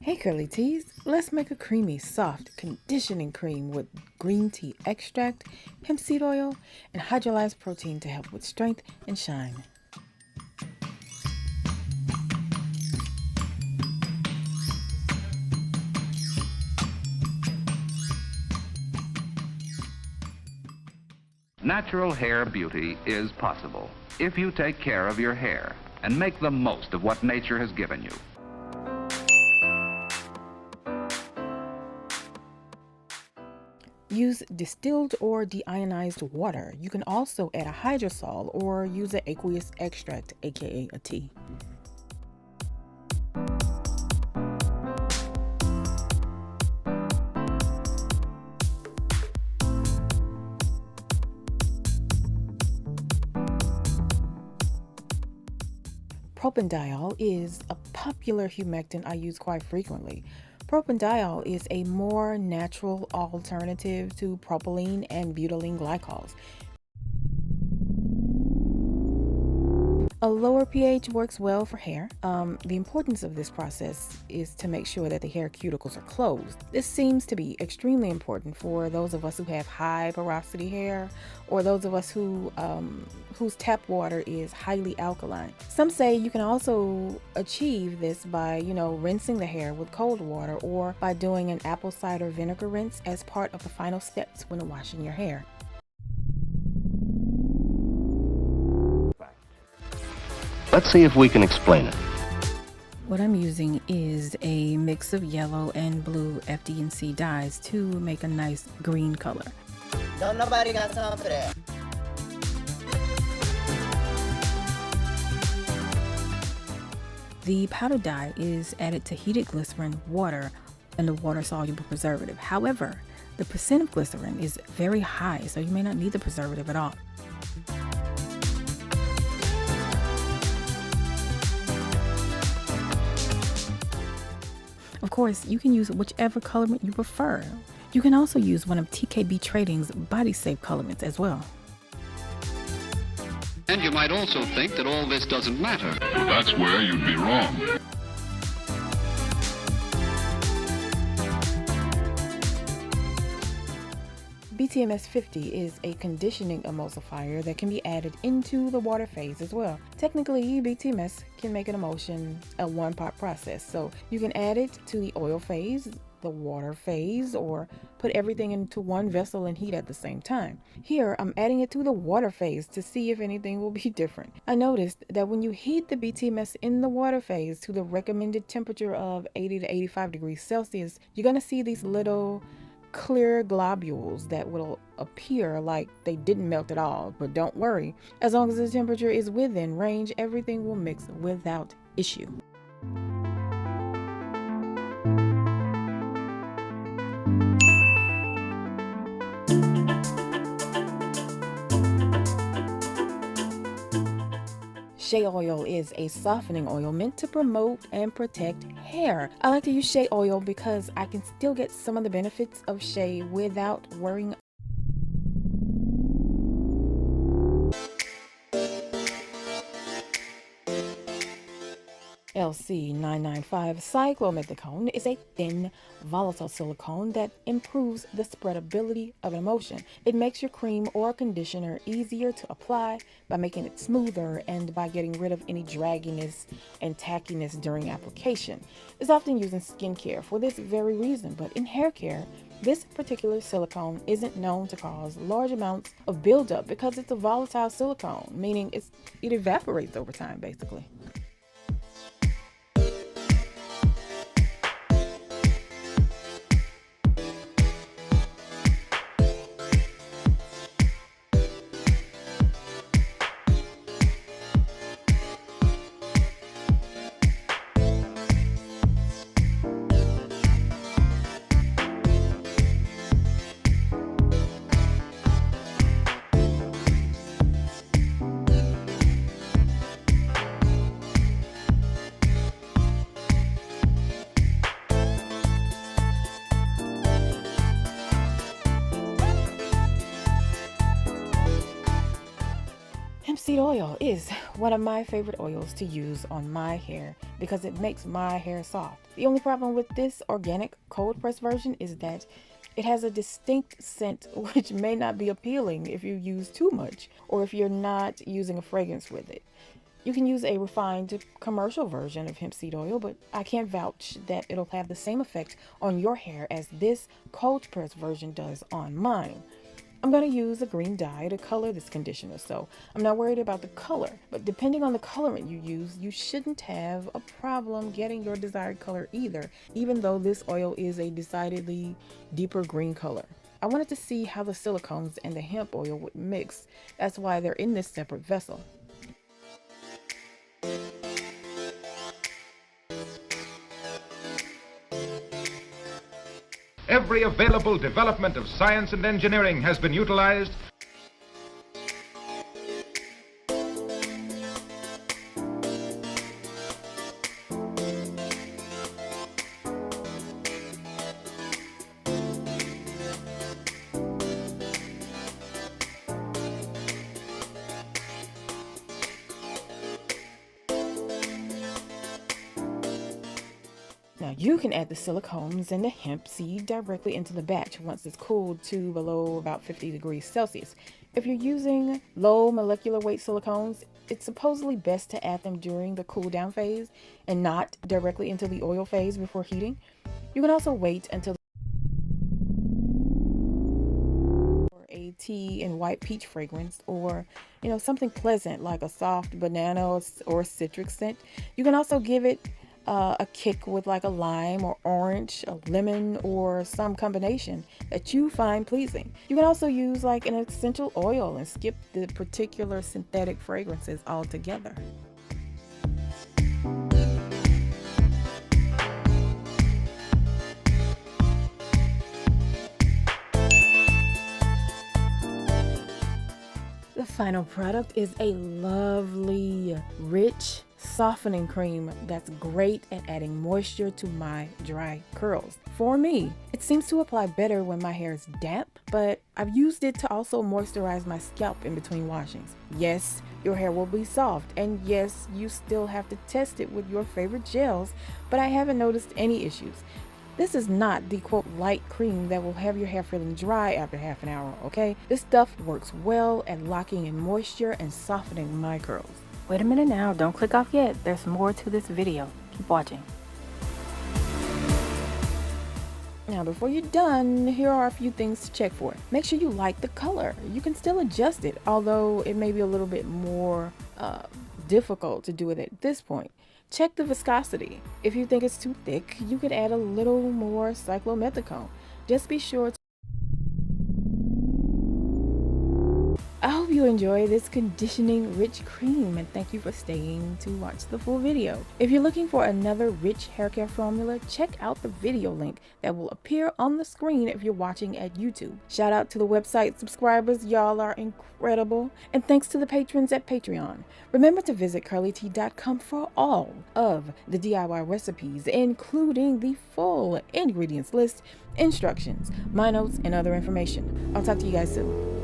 Hey curly teas, let's make a creamy, soft conditioning cream with green tea extract, hemp seed oil, and hydrolyzed protein to help with strength and shine. Natural hair beauty is possible if you take care of your hair and make the most of what nature has given you. Use distilled or deionized water. You can also add a hydrosol or use an aqueous extract, aka a tea. Propanediol is a popular humectant I use quite frequently. Propanediol is a more natural alternative to propylene and butylene glycols. A lower pH works well for hair. The importance of this process is to make sure that the hair cuticles are closed. This seems to be extremely important for those of us who have high porosity hair, or those of us whose tap water is highly alkaline. Some say you can also achieve this by, rinsing the hair with cold water, or by doing an apple cider vinegar rinse as part of the final steps when washing your hair. Let's see if we can explain it. What I'm using is a mix of yellow and blue FD&C dyes to make a nice green color. Don't nobody got time for that. The powder dye is added to heated glycerin, water, and a water-soluble preservative. However, the percent of glycerin is very high, so you may not need the preservative at all. Of course, you can use whichever colorant you prefer. You can also use one of TKB Trading's Body Safe colorants as well. And you might also think that all this doesn't matter. Well, that's where you'd be wrong. BTMS 50 is a conditioning emulsifier that can be added into the water phase as well. Technically, BTMS can make an emulsion a one-part process, so you can add it to the oil phase, the water phase, or put everything into one vessel and heat at the same time. Here, I'm adding it to the water phase to see if anything will be different. I noticed that when you heat the BTMS in the water phase to the recommended temperature of 80 to 85 degrees Celsius, you're going to see these little clear globules that will appear like they didn't melt at all. But don't worry, as long as the temperature is within range, everything will mix without issue. Shea oil is a softening oil meant to promote and protect hair. I like to use shea oil because I can still get some of the benefits of shea without worrying. LC995 cyclomethicone is a thin, volatile silicone that improves the spreadability of an emulsion. It makes your cream or conditioner easier to apply by making it smoother and by getting rid of any dragginess and tackiness during application. It's often used in skincare for this very reason, but in hair care, this particular silicone isn't known to cause large amounts of buildup because it's a volatile silicone, meaning it evaporates over time, basically. Hemp seed oil is one of my favorite oils to use on my hair because it makes my hair soft. The only problem with this organic cold press version is that it has a distinct scent which may not be appealing if you use too much or if you're not using a fragrance with it. You can use a refined commercial version of hemp seed oil, but I can't vouch that it'll have the same effect on your hair as this cold press version does on mine. I'm going to use a green dye to color this conditioner, so I'm not worried about the color. But depending on the colorant you use, you shouldn't have a problem getting your desired color either, even though this oil is a decidedly deeper green color. I wanted to see how the silicones and the hemp oil would mix. That's why they're in this separate vessel. Every available development of science and engineering has been utilized. Now you can add the silicones and the hemp seed directly into the batch once it's cooled to below about 50 degrees Celsius. If you're using low molecular weight silicones, it's supposedly best to add them during the cool down phase and not directly into the oil phase before heating. You can also wait until a tea and white peach fragrance, or something pleasant like a soft banana or citric scent. You can also give it a kick with like a lime or orange, a lemon, or some combination that you find pleasing. You can also use like an essential oil and skip the particular synthetic fragrances altogether. The final product is a lovely, rich, softening cream that's great at adding moisture to my dry curls. For me, it seems to apply better when my hair is damp, but I've used it to also moisturize my scalp in between washings. Yes, your hair will be soft, and yes, you still have to test it with your favorite gels, but I haven't noticed any issues. This is not the quote light cream that will have your hair feeling dry after half an hour, okay? This stuff works well at locking in moisture and softening my curls. Wait a minute now, don't click off yet. There's more to this video. Keep watching. Now, before you're done, here are a few things to check for. Make sure you like the color. You can still adjust it, although it may be a little bit more difficult to do it at this point. Check the viscosity. If you think it's too thick, you could add a little more cyclomethicone. Just be sure to... I hope you enjoy this conditioning rich cream, and thank you for staying to watch the full video. If you're looking for another rich hair care formula, check out the video link that will appear on the screen if you're watching at YouTube. Shout out to the website subscribers, y'all are incredible. And thanks to the patrons at Patreon. Remember to visit CURLYTEA.com for all of the DIY recipes, including the full ingredients list, instructions, my notes, and other information. I'll talk to you guys soon.